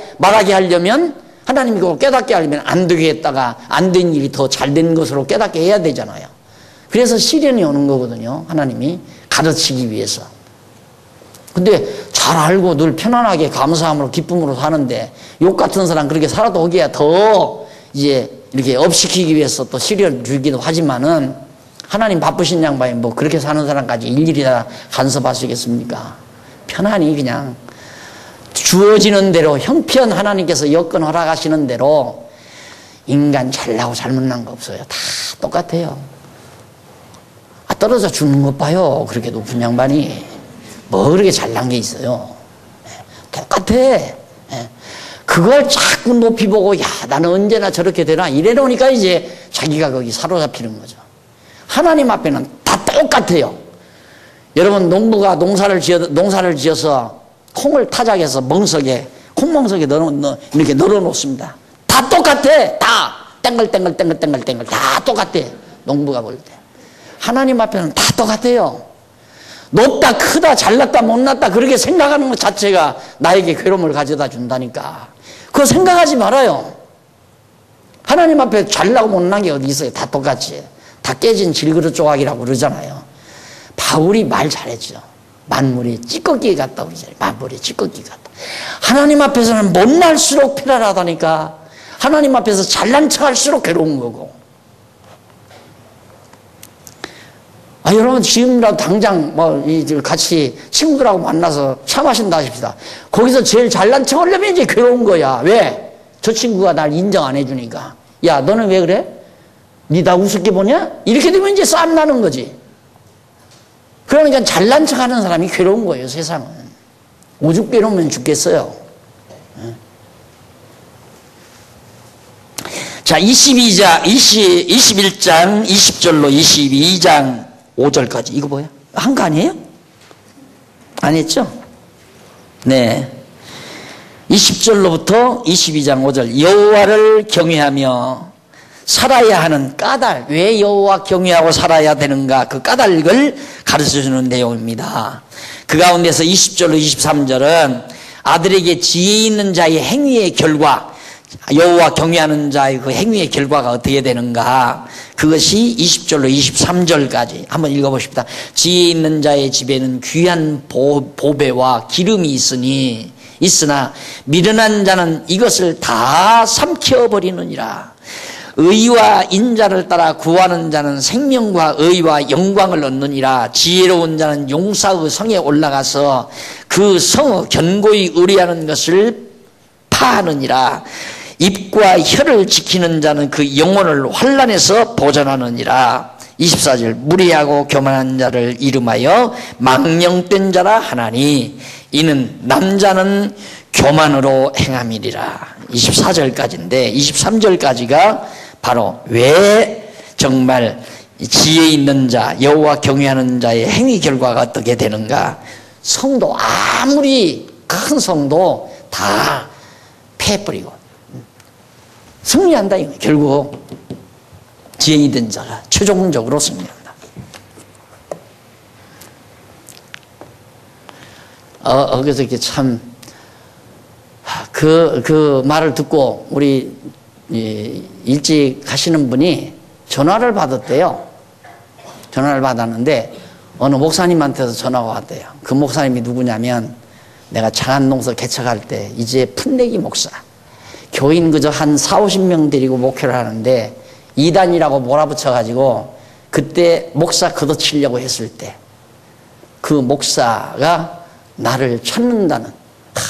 A: 하려면 하나님이 그걸 깨닫게 하려면 안 되게 했다가 안 된 일이 더 잘 된 것으로 깨닫게 해야 되잖아요. 그래서 시련이 오는 거거든요. 하나님이 가르치기 위해서. 근데 잘 알고 늘 편안하게 감사함으로 기쁨으로 사는데 욕 같은 사람 그렇게 살아도 오기야 더 이제 이렇게 업시키기 위해서 또 시련 주기도 하지만은 하나님 바쁘신 양반이 뭐 그렇게 사는 사람까지 일일이 다 간섭하시겠습니까? 편안히 그냥 주어지는 대로 형편 하나님께서 여건 허락하시는 대로 인간 잘나고 잘못난 거 없어요. 다 똑같아요. 떨어져 죽는 것 봐요. 그렇게 높은 양반이 뭐 그렇게 잘난 게 있어요. 똑같아. 그걸 자꾸 높이 보고 나는 언제나 저렇게 되나 이래 놓으니까 이제 자기가 거기 사로잡히는 거죠. 하나님 앞에는 다 똑같아요. 여러분 농부가 농사를 지어서 콩을 타작해서 콩멍석에 이렇게 널어 놓습니다. 다 똑같아. 다 땡글땡글 다 똑같아. 농부가 볼 때. 하나님 앞에는 다 똑같아요. 높다 크다 잘났다 못났다 그렇게 생각하는 것 자체가 나에게 괴로움을 가져다 준다니까. 그거 생각하지 말아요. 하나님 앞에 잘나고 못난 게 어디 있어요. 다 똑같이. 다 깨진 질그릇 조각이라고 그러잖아요. 바울이 말 잘했죠. 만물이 찌꺼기 같다 그러잖아요. 만물이 찌꺼기 같다. 하나님 앞에서는 못날수록 편안하다니까. 하나님 앞에서 잘난 척할수록 괴로운 거고. 여러분 지금이라도 당장 같이 친구들하고 만나서 차 마신다 하십시다. 거기서 제일 잘난 척 하려면 이제 괴로운 거야. 왜? 저 친구가 날 인정 안 해주니까. 야, 너는 왜 그래? 니 나 우습게 보냐? 이렇게 되면 이제 싸움 나는 거지. 그러니까 잘난 척 하는 사람이 괴로운 거예요, 세상은. 오죽 괴로우면 죽겠어요. 자, 21장 20절로 22장 5절까지. 이거 뭐야? 한 거 아니에요? 안 했죠? 네. 20절로부터 22장 5절. 여호와를 경외하며 살아야 하는 까닭. 왜 여호와 경외하고 살아야 되는가? 그 까닭을 가르쳐주는 내용입니다. 그 가운데서 20절로 23절은 아들에게 지혜 있는 자의 행위의 결과, 여호와 경외하는 자의 그 행위의 결과가 어떻게 되는가? 그것이 20절로 23절까지 한번 읽어보십시다. 지혜 있는 자의 집에는 귀한 보배와 기름이 있으나 미련한 자는 이것을 다 삼켜버리느니라. 의와 인자를 따라 구하는 자는 생명과 의와 영광을 얻느니라. 지혜로운 자는 용사의 성에 올라가서 그 성을 견고히 의뢰하는 것을 파하느니라. 입과 혀를 지키는 자는 그 영혼을 환난에서 보전하느니라. 24절. 무리하고 교만한 자를 이름하여 망령된 자라 하나니 이는 남자는 교만으로 행함이리라. 24절까지인데 23절까지가 바로 왜 정말 지혜 있는 자, 여호와 경외하는 자의 행위 결과가 어떻게 되는가? 성도, 아무리 큰 성도 다 패버리고 승리한다 이거. 결국 지혜 있는 자가 최종적으로 승리한다. 그래서 이렇게 참 그 말을 듣고 우리 일찍 가시는 분이 전화를 받았대요. 전화를 받았는데 어느 목사님한테서 전화가 왔대요. 그 목사님이 누구냐면 내가 장안동서 개척할 때 이제 풋내기 목사, 교인 그저 한 40-50명 데리고 목회를 하는데 이단이라고 몰아붙여가지고 그때 목사 걷어치려고 했을 때 그 목사가 나를 찾는다는,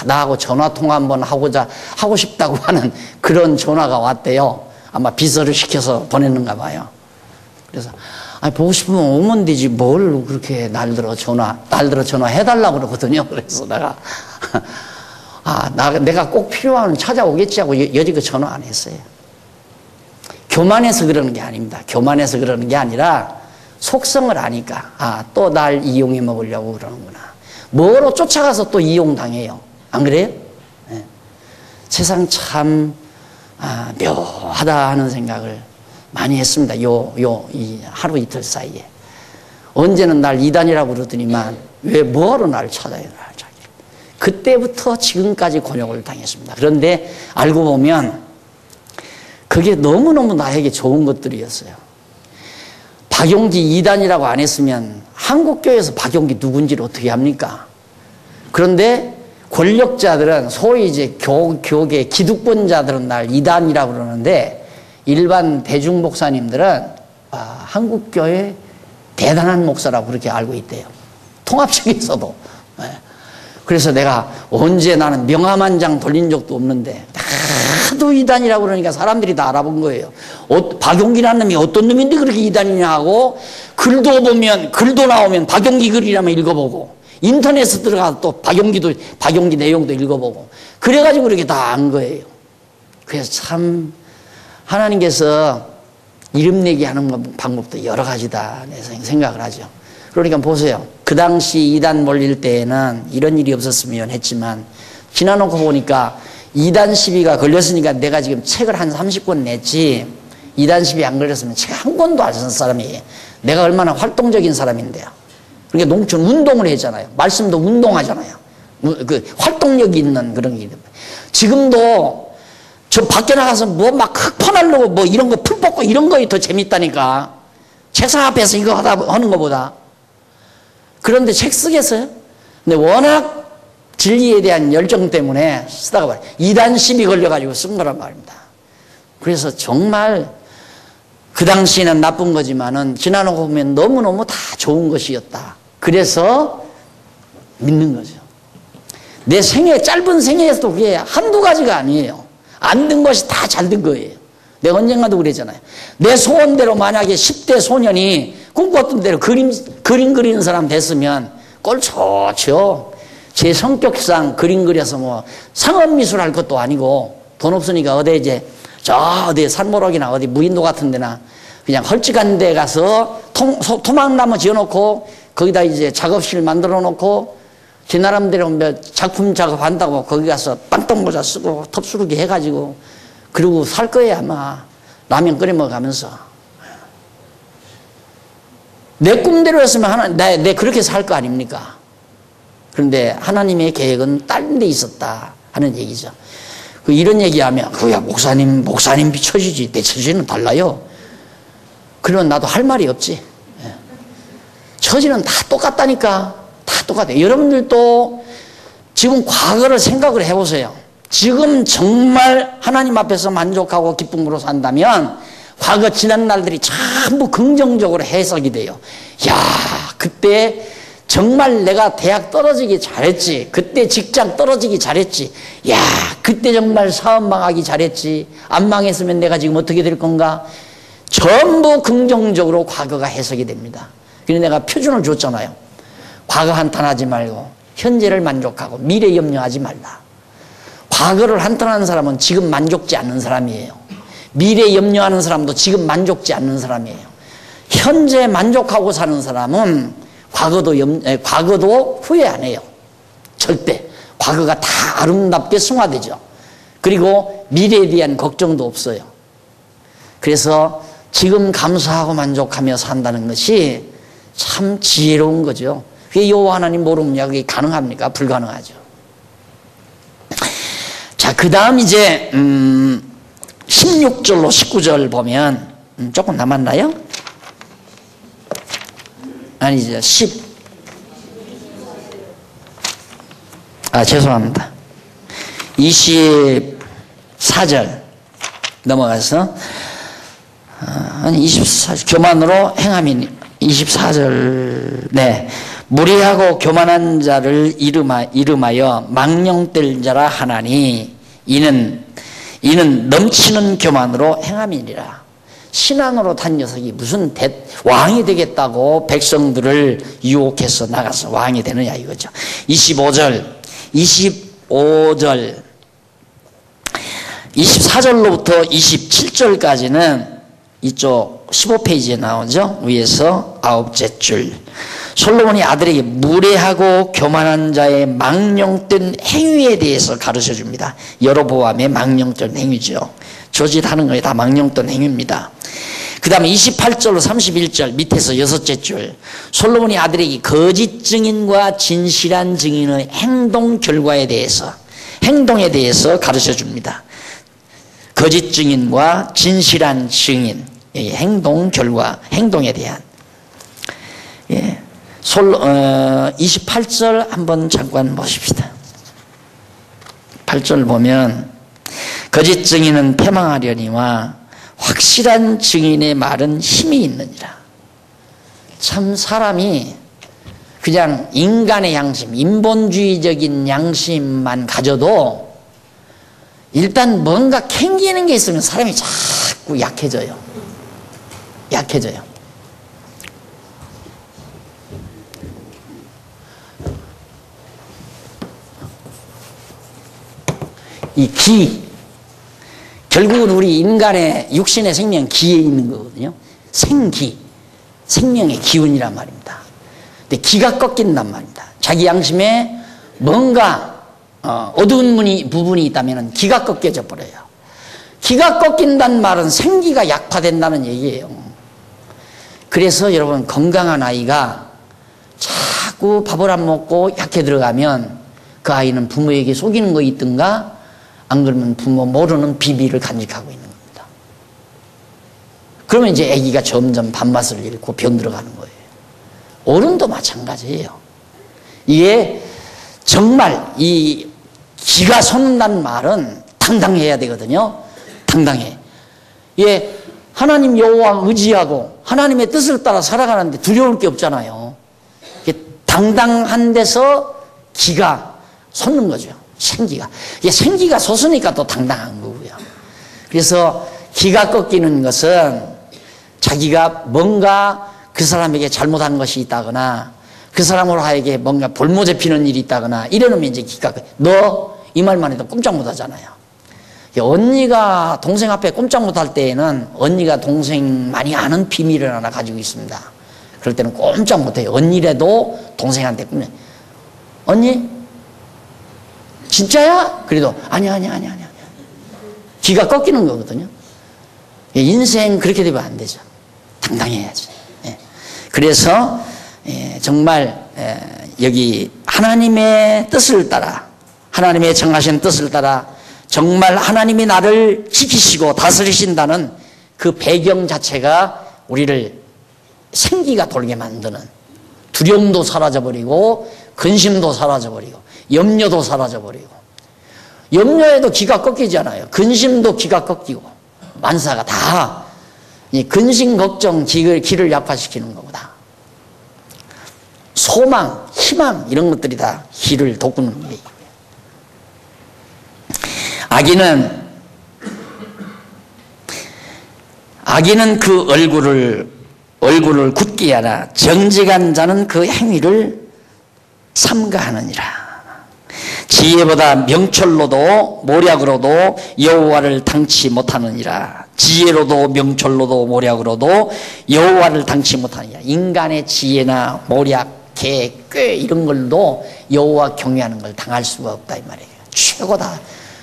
A: 나하고 전화통화 한번 하고 싶다고 하는 그런 전화가 왔대요. 아마 비서를 시켜서 보냈는가 봐요. 그래서 보고 싶으면 오면 되지 뭘 그렇게 날들어 전화해달라고 그러거든요. 그래서 내가 꼭 필요하면 찾아오겠지 하고 여지껏 전화 안 했어요. 교만해서 그러는 게 아닙니다. 교만해서 그러는 게 아니라 속성을 아니까 또 날 이용해 먹으려고 그러는구나. 뭐로 쫓아가서 또 이용당해요. 안 그래요? 네. 세상 참 묘하다 하는 생각을 많이 했습니다. 이 하루 이틀 사이에. 언제는 날 이단이라고 그러더니만 왜 뭐하러 나를 찾아요? 그때부터 지금까지 곤욕을 당했습니다. 그런데 알고 보면 그게 너무너무 나에게 좋은 것들이었어요. 박용기 이단이라고 안 했으면 한국교회에서 박용기 누군지를 어떻게 합니까? 그런데 권력자들은 소위 이제 교계 기득권자들은 날 이단이라고 그러는데 일반 대중 목사님들은 한국교회 대단한 목사라고 그렇게 알고 있대요. 통합측에서도. 그래서 내가 언제 나는 명함1장 돌린 적도 없는데 하도 이단이라고 그러니까 사람들이 다 알아본 거예요. 박용기라는 놈이 어떤 놈인데 그렇게 이단이냐 하고 글도 나오면 박용기 글이라면 읽어보고 인터넷에 들어가서 또 박용기 내용도 읽어보고 그래가지고 그렇게 다 안 거예요. 그래서 참 하나님께서 이름 내기 하는 방법도 여러 가지다 생각을 하죠. 그러니까 보세요. 그 당시 이단 몰릴 때에는 이런 일이 없었으면 했지만 지나놓고 보니까 이단 시비가 걸렸으니까 내가 지금 책을 한 30권 냈지 이단 시비 안 걸렸으면 책 한 권도 안 쓴 사람이에요. 내가 얼마나 활동적인 사람인데요. 그러니까 농촌 운동을 했잖아요. 말씀도 운동하잖아요. 그 활동력이 있는 그런 게. 지금도 저 밖에 나가서 뭐 막 흑판하려고 뭐 이런 거 풀 뽑고 이런 거에 더 재밌다니까. 책상 앞에서 이거 하는 것보다. 그런데 책 쓰겠어요? 근데 워낙 진리에 대한 열정 때문에 쓰다가 말이에요. 이단심이 걸려가지고 쓴 거란 말입니다. 그래서 정말 그 당시에는 나쁜 거지만은 지나고 보면 너무너무 다 좋은 것이었다. 그래서 믿는 거죠. 내 생애, 짧은 생애에서도 그게 한두 가지가 아니에요. 안 된 것이 다 잘 된 거예요. 내가 언젠가도 그랬잖아요. 내 소원대로 만약에 10대 소년이 꿈꿨던 대로 그림 그리는 사람 됐으면 꼴 좋죠. 제 성격상 그림 그려서 뭐 상업미술 할 것도 아니고 돈 없으니까 어디 산모락이나 어디 무인도 같은 데나 그냥 헐찍한 데 가서 토막나무 지어놓고 거기다 이제 작업실 만들어 놓고 제 나름대로 작품 작업한다고 거기 가서 빵떡모자 쓰고 톱수르기 해가지고 그러고 살 거예요. 아마 라면 끓여 먹으면서 내 꿈대로 했으면 내 그렇게 살 거 아닙니까? 그런데 하나님의 계획은 다른 데 있었다 하는 얘기죠. 이런 얘기하면 그야 목사님 처지지 내 처지는 달라요. 그러면 나도 할 말이 없지. 처지는 다 똑같다니까. 다 똑같아요. 여러분들도 지금 과거를 생각을 해보세요. 지금 정말 하나님 앞에서 만족하고 기쁨으로 산다면 과거 지난 날들이 전부 긍정적으로 해석이 돼요. 야, 그때 정말 내가 대학 떨어지기 잘했지. 그때 직장 떨어지기 잘했지. 야, 그때 정말 사업 망하기 잘했지. 안 망했으면 내가 지금 어떻게 될 건가. 전부 긍정적으로 과거가 해석이 됩니다. 그래서 내가 표준을 줬잖아요. 과거 한탄하지 말고 현재를 만족하고 미래 염려하지 말라. 과거를 한탄하는 사람은 지금 만족지 않는 사람이에요. 미래 염려하는 사람도 지금 만족지 않는 사람이에요. 현재 만족하고 사는 사람은 과거도 후회 안 해요. 절대. 과거가 다 아름답게 승화되죠. 그리고 미래에 대한 걱정도 없어요. 그래서 지금 감사하고 만족하며 산다는 것이 참 지혜로운 거죠. 그게 여호와 하나님 모르느냐 그게 가능합니까? 불가능하죠. 자, 그 다음 이제 16절로 19절 보면 조금 남았나요? 아니죠. 죄송합니다. 24절 넘어가서 24절 교만으로 행함이니 24절 네 무리하고 교만한 자를 이름하여 망령될 자라 하나니 이는 넘치는 교만으로 행함이니라. 신앙으로 단 녀석이 무슨 왕이 되겠다고 백성들을 유혹해서 나가서 왕이 되느냐 이거죠. 25절 24절로부터 27절까지는 이쪽 15페이지에 나오죠. 위에서 9째 줄. 솔로몬이 아들에게 무례하고 교만한 자의 망령된 행위에 대해서 가르쳐 줍니다. 여로보암의 망령된 행위죠. 조짓하는 거에 다 망령된 행위입니다. 그 다음에 28절로 31절 밑에서 6째 줄. 솔로몬이 아들에게 거짓 증인과 진실한 증인의 행동 결과에 대해서 행동에 대해서 가르쳐 줍니다. 거짓 증인과 진실한 증인 행동 결과 행동에 대한 28절 한번 잠깐 보십시다. 8절 보면 거짓 증인은 패망하려니와 확실한 증인의 말은 힘이 있느니라. 참 사람이 그냥 인간의 양심, 인본주의적인 양심만 가져도 일단 뭔가 캥기는 게 있으면 사람이 자꾸 약해져요. 이 기, 결국은 우리 인간의 육신의 생명 기에 있는 거거든요. 생기, 생명의 기운이란 말입니다. 근데 기가 꺾인단 말입니다. 자기 양심에 뭔가 어두운 부분이 있다면 기가 꺾여져 버려요. 기가 꺾인다는 말은 생기가 약화된다는 얘기예요. 그래서 여러분 건강한 아이가 자꾸 밥을 안 먹고 약해 들어가면 그 아이는 부모에게 속이는 거 있든가 안 그러면 부모 모르는 비밀을 간직하고 있는 겁니다. 그러면 이제 아기가 점점 밥맛을 잃고 병들어가는 거예요. 어른도 마찬가지예요. 이게 정말 이 기가 솟는다는 말은 당당해야 되거든요. 당당해. 예, 하나님 여호와 의지하고 하나님의 뜻을 따라 살아가는데 두려울 게 없잖아요. 당당한 데서 기가 솟는 거죠. 생기가. 생기가 솟으니까 또 당당한 거고요. 그래서 기가 꺾이는 것은 자기가 뭔가 그 사람에게 잘못한 것이 있다거나 그 사람으로 하여금 뭔가 볼모 잡히는 일이 있다거나 이러면 이제 기가 너 이 말만 해도 꼼짝 못 하잖아요. 언니가 동생 앞에 꼼짝 못 할 때에는 언니가 동생 많이 아는 비밀을 하나 가지고 있습니다. 그럴 때는 꼼짝 못 해요. 언니라도 동생한테 꼼짝. 언니? 진짜야? 그래도 아니야. 기가 꺾이는 거거든요. 인생 그렇게 되면 안 되죠. 당당해야지. 그래서 정말 여기 하나님의 뜻을 따라 하나님의 정하신 뜻을 따라 정말 하나님이 나를 지키시고 다스리신다는 그 배경 자체가 우리를 생기가 돌게 만드는 두려움도 사라져버리고 근심도 사라져버리고 염려도 사라져버리고 염려에도 기가 꺾이잖아요. 근심도 기가 꺾이고 만사가 다 이 근심 걱정 기를 약화시키는 것보다 소망, 희망 이런 것들이 다 기를 돋구는 거예요. 악인은 그 얼굴을 굳게 하나 정직한 자는 그 행위를 삼가하느니라. 지혜보다 명철로도 모략으로도 여호와를 당치 못하느니라. 지혜로도 명철로도 모략으로도 여호와를 당치 못하느니라. 인간의 지혜나 모략, 개, 꾀 이런 걸로 여호와 경외하는 걸 당할 수가 없다 이 말이에요. 최고다.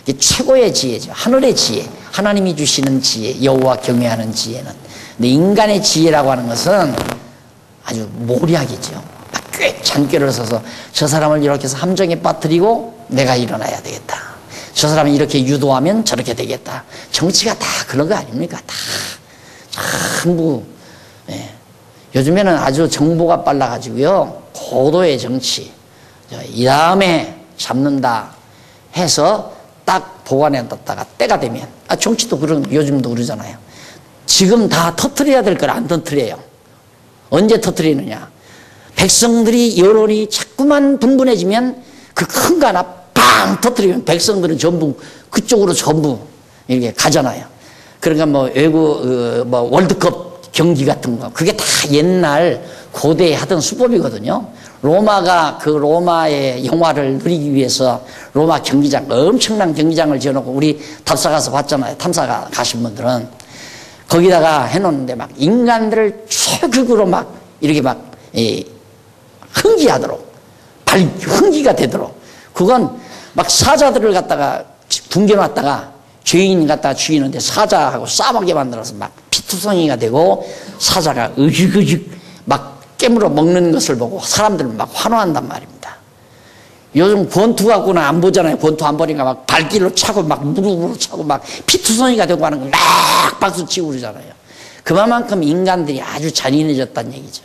A: 이게 최고의 지혜죠. 하늘의 지혜, 하나님이 주시는 지혜, 여호와 경외하는 지혜는. 근데 인간의 지혜라고 하는 것은 아주 모략이죠. 꽤 잔꾀를 써서 저 사람을 이렇게 해서 함정에 빠뜨리고 내가 일어나야 되겠다. 저 사람이 이렇게 유도하면 저렇게 되겠다. 정치가 다 그런 거 아닙니까? 다 전부. 요즘에는 아주 정보가 빨라가지고요. 고도의 정치. 이 다음에 잡는다 해서 딱 보관해뒀다가 때가 되면 정치도 요즘도 그러잖아요. 지금 다 터뜨려야 될 걸 안 터뜨려요. 언제 터뜨리느냐? 백성들이 여론이 자꾸만 분분해지면 그 큰 거 하나 빵 터뜨리면 백성들은 전부 그쪽으로 전부 이렇게 가잖아요. 그러니까 외국 월드컵 경기 같은 거 그게 다 옛날 고대에 하던 수법이거든요. 로마의 영화를 누리기 위해서 로마 경기장, 엄청난 경기장을 지어놓고 우리 답사 가서 봤잖아요. 탐사 가신 분들은. 거기다가 해놓는데 막 인간들을 최극으로 막 이렇게 막 흥기하도록, 흥기가 되도록. 그건 막 사자들을 갖다가 붕겨놨다가 죄인 갖다가 죽이는데 사자하고 싸먹게 만들어서 막 피투성이가 되고 사자가 으직으직 막 깨물어 먹는 것을 보고 사람들은 막 환호한단 말입니다. 요즘 권투 갖고는 안 보잖아요. 권투 안 보니까 막 발길로 차고 막 무릎으로 차고 막 피투성이가 되고 하는 거 막 박수 치고 그러잖아요. 그만큼 인간들이 아주 잔인해졌다는 얘기죠.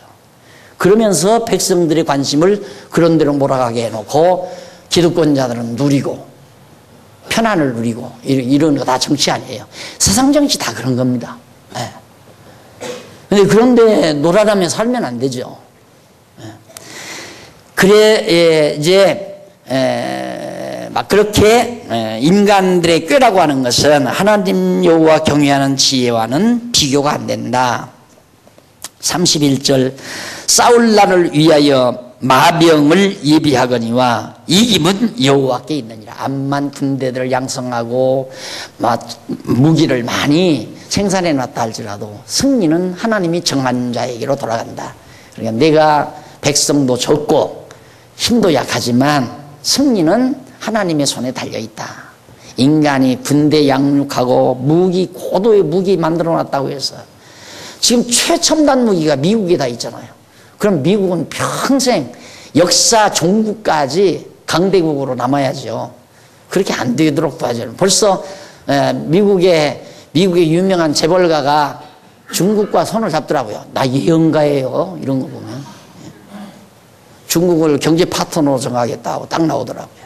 A: 그러면서 백성들의 관심을 그런 데로 몰아가게 해놓고 기득권자들은 누리고 편안을 누리고 이런 거 다 정치 아니에요. 세상 정치 다 그런 겁니다. 그런데 놀아라며 살면 안 되죠. 그래 이제 막 그렇게 인간들의 꾀라고 하는 것은 하나님 여호와 경외하는 지혜와는 비교가 안 된다. 31절 싸울 날을 위하여 마병을 예비하거니와 이김은 여호와께 있느니라. 암만 군대들을 양성하고 무기를 많이 생산해 놨다 할지라도 승리는 하나님이 정한 자에게로 돌아간다. 그러니까 내가 백성도 적고 힘도 약하지만 승리는 하나님의 손에 달려있다. 인간이 군대 양육하고 고도의 무기 만들어 놨다고 해서 지금 최첨단 무기가 미국에 다 있잖아요. 그럼 미국은 평생 역사 종국까지 강대국으로 남아야죠. 그렇게 안 되도록 도와줘요. 벌써 미국의 유명한 재벌가가 중국과 손을 잡더라고요. 나 예언가예요. 이런 거 보면. 중국을 경제 파트너로 정하겠다고 딱 나오더라고요.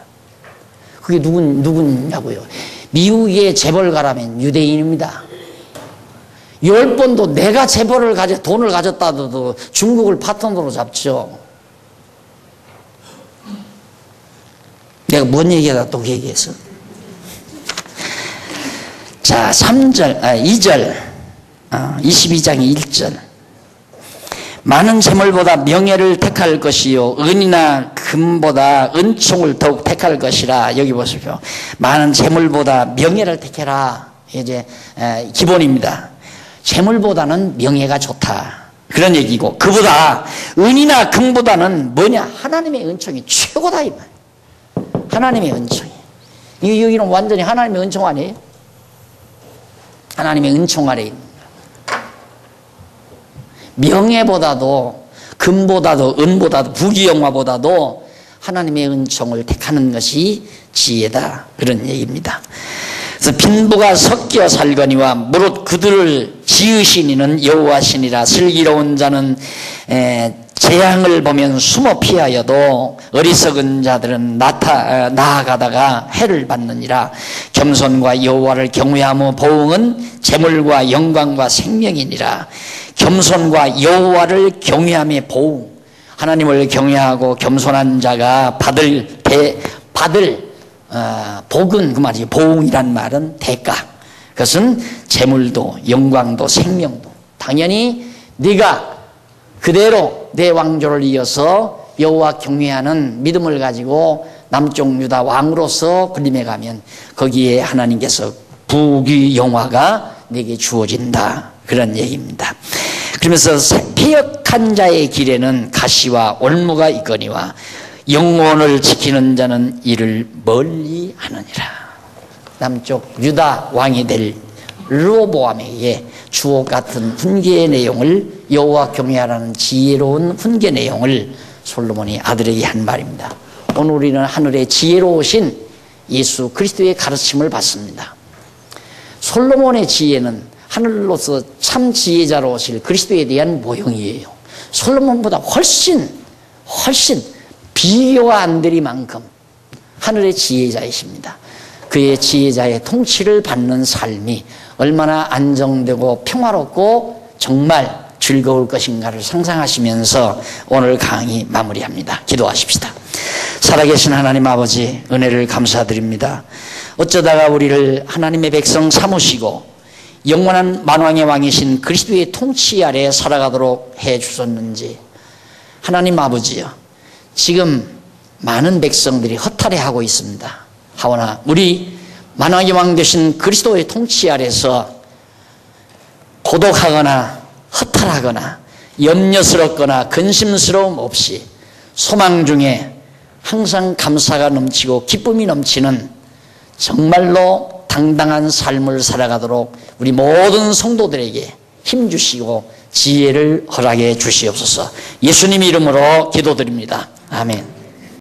A: 그게 누구냐고요? 미국의 재벌가라면 유대인입니다. 10번도 내가 재벌을 돈을 가졌다도 중국을 파트너로 잡죠. 내가 뭔 얘기하다 또 그 얘기했어. 자, 2절, 22장의 1절. 많은 재물보다 명예를 택할 것이요 은이나 금보다 은총을 더욱 택할 것이라. 여기 보십시오. 많은 재물보다 명예를 택해라. 이제 기본입니다. 재물보다는 명예가 좋다, 그런 얘기고, 그보다 은이나 금보다는 뭐냐? 하나님의 은총이 최고다 이 말. 하나님의 은총이. 여기는 완전히 하나님의 은총 아니에요? 하나님의 은총 아래 있는 거야. 명예보다도 금보다도 은보다도 부귀영화보다도 하나님의 은총을 택하는 것이 지혜다, 그런 얘기입니다. 그래서 빈부가 섞여 살거니와 무릇 그들을 지으신 이는 여호와시니라. 슬기로운 자는 재앙을 보면 숨어 피하여도 어리석은 자들은 나아가다가 해를 받느니라. 겸손과 여호와를 경외하며 보응은 재물과 영광과 생명이니라. 겸손과 여호와를 경외하며 보응, 하나님을 경외하고 겸손한 자가 받을 복은, 그 말이지, 보응이란 말은 대가. 그것은 재물도 영광도 생명도. 당연히 네가 그대로 내 왕조를 이어서 여호와 경외하는 믿음을 가지고 남쪽 유다 왕으로서 군림해 가면 거기에 하나님께서 부귀 영화가 네게 주어진다, 그런 얘기입니다. 그러면서 패역한 자의 길에는 가시와 올무가 있거니와 영혼을 지키는 자는 이를 멀리 하느니라. 남쪽 유다 왕이 될 르호보암에게 주옥 같은 훈계의 내용을, 여호와 경외하라는 지혜로운 훈계 내용을 솔로몬이 아들에게 한 말입니다. 오늘 우리는 하늘의 지혜로우신 예수 그리스도의 가르침을 받습니다. 솔로몬의 지혜는 하늘로서 참 지혜자로우실 그리스도에 대한 모형이에요. 솔로몬보다 훨씬 비교가 안 될 만큼 하늘의 지혜자이십니다. 그의 지혜자의 통치를 받는 삶이 얼마나 안정되고 평화롭고 정말 즐거울 것인가를 상상하시면서 오늘 강의 마무리합니다. 기도하십시다. 살아계신 하나님 아버지, 은혜를 감사드립니다. 어쩌다가 우리를 하나님의 백성 삼으시고 영원한 만왕의 왕이신 그리스도의 통치 아래 살아가도록 해 주셨는지. 하나님 아버지여, 지금 많은 백성들이 허탈해하고 있습니다. 하오나 우리 만왕의 왕 되신 그리스도의 통치 아래서 고독하거나 허탈하거나 염려스럽거나 근심스러움 없이 소망 중에 항상 감사가 넘치고 기쁨이 넘치는 정말로 당당한 삶을 살아가도록 우리 모든 성도들에게 힘주시고 지혜를 허락해 주시옵소서. 예수님 이름으로 기도드립니다. 아멘.